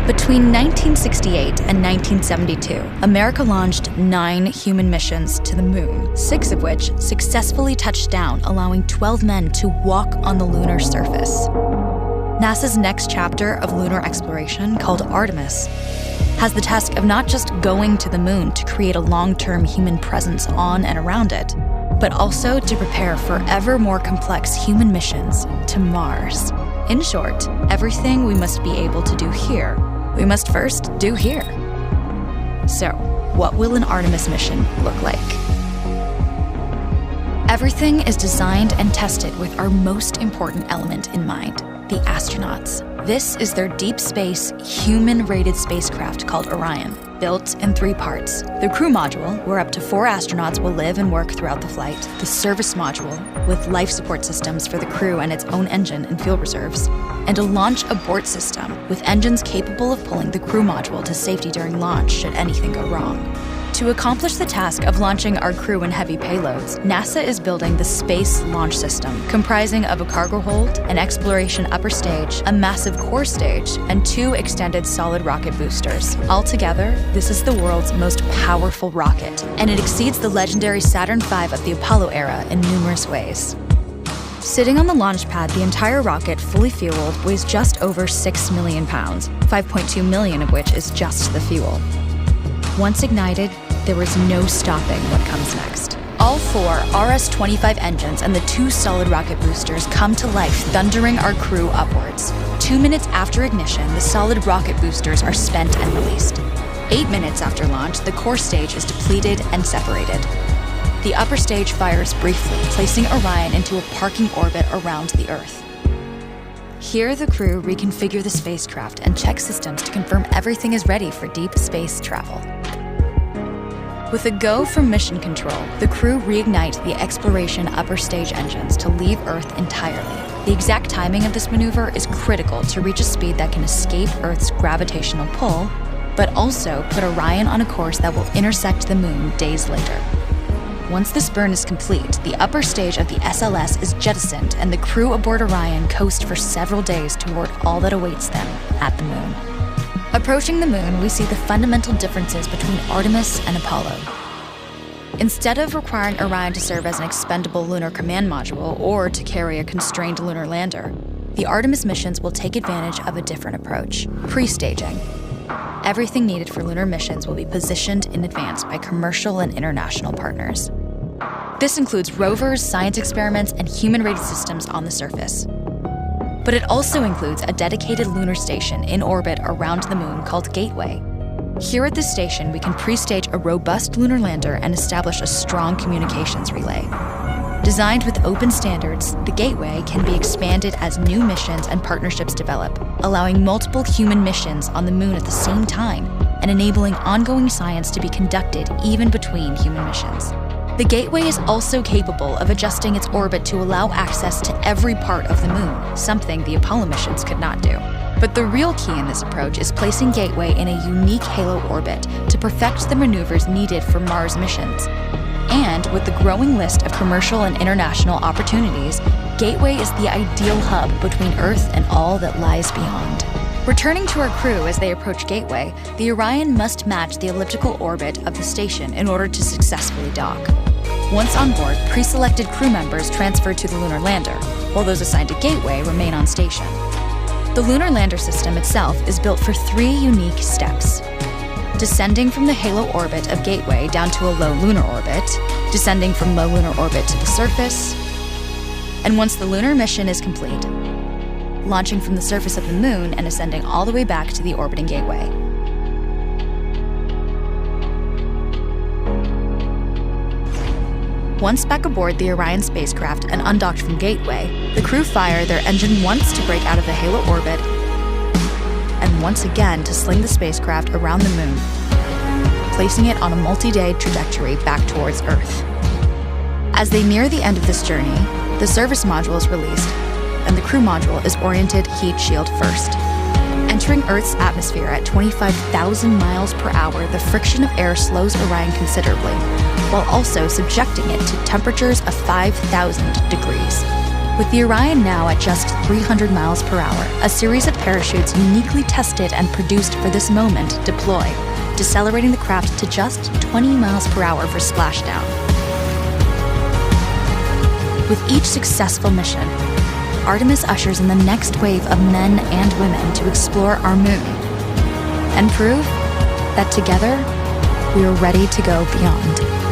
Between 1968 and 1972, America launched 9 human missions to the moon, 6 of which successfully touched down, allowing 12 men to walk on the lunar surface. NASA's next chapter of lunar exploration, called Artemis, has the task of not just going to the moon to create a long-term human presence on and around it, but also to prepare for ever more complex human missions to Mars. In short, everything we must be able to do here, we must first do here. So, what will an Artemis mission look like? Everything is designed and tested with our most important element in mind, the astronauts. This is their deep space, human-rated spacecraft called Orion, built in 3 parts. The crew module, where up to 4 astronauts will live and work throughout the flight. The service module, with life support systems for the crew and its own engine and fuel reserves. And a launch abort system, with engines capable of pulling the crew module to safety during launch should anything go wrong. To accomplish the task of launching our crew and heavy payloads, NASA is building the Space Launch System, comprising of a cargo hold, an exploration upper stage, a massive core stage, and 2 extended solid rocket boosters. Altogether, this is the world's most powerful rocket, and it exceeds the legendary Saturn V of the Apollo era in numerous ways. Sitting on the launch pad, the entire rocket, fully fueled, weighs just over 6 million pounds, 5.2 million of which is just the fuel. Once ignited, there was no stopping what comes next. All 4 RS-25 engines and the 2 solid rocket boosters come to life, thundering our crew upwards. 2 minutes after ignition, the solid rocket boosters are spent and released. 8 minutes after launch, the core stage is depleted and separated. The upper stage fires briefly, placing Orion into a parking orbit around the Earth. Here, the crew reconfigure the spacecraft and check systems to confirm everything is ready for deep space travel. With a go from mission control, the crew reignite the exploration upper stage engines to leave Earth entirely. The exact timing of this maneuver is critical to reach a speed that can escape Earth's gravitational pull, but also put Orion on a course that will intersect the moon days later. Once this burn is complete, the upper stage of the SLS is jettisoned and the crew aboard Orion coast for several days toward all that awaits them at the moon. Approaching the moon, we see the fundamental differences between Artemis and Apollo. Instead of requiring Orion to serve as an expendable lunar command module or to carry a constrained lunar lander, the Artemis missions will take advantage of a different approach: pre-staging. Everything needed for lunar missions will be positioned in advance by commercial and international partners. This includes rovers, science experiments, and human-rated systems on the surface. But it also includes a dedicated lunar station in orbit around the moon called Gateway. Here at this station, we can pre-stage a robust lunar lander and establish a strong communications relay. Designed with open standards, the Gateway can be expanded as new missions and partnerships develop, allowing multiple human missions on the moon at the same time and enabling ongoing science to be conducted even between human missions. The Gateway is also capable of adjusting its orbit to allow access to every part of the moon, something the Apollo missions could not do. But the real key in this approach is placing Gateway in a unique halo orbit to perfect the maneuvers needed for Mars missions. And with the growing list of commercial and international opportunities, Gateway is the ideal hub between Earth and all that lies beyond. Returning to our crew as they approach Gateway, the Orion must match the elliptical orbit of the station in order to successfully dock. Once on board, pre-selected crew members transfer to the lunar lander, while those assigned to Gateway remain on station. The lunar lander system itself is built for 3 unique steps: descending from the halo orbit of Gateway down to a low lunar orbit, descending from low lunar orbit to the surface, and once the lunar mission is complete, launching from the surface of the moon and ascending all the way back to the orbiting Gateway. Once back aboard the Orion spacecraft and undocked from Gateway, the crew fire their engine once to break out of the halo orbit and once again to sling the spacecraft around the moon, placing it on a multi-day trajectory back towards Earth. As they near the end of this journey, the service module is released, and the crew module is oriented heat shield first. Entering Earth's atmosphere at 25,000 miles per hour, the friction of air slows Orion considerably, while also subjecting it to temperatures of 5,000 degrees. With the Orion now at just 300 miles per hour, a series of parachutes uniquely tested and produced for this moment deploy, decelerating the craft to just 20 miles per hour for splashdown. With each successful mission, Artemis ushers in the next wave of men and women to explore our moon and prove that together we are ready to go beyond.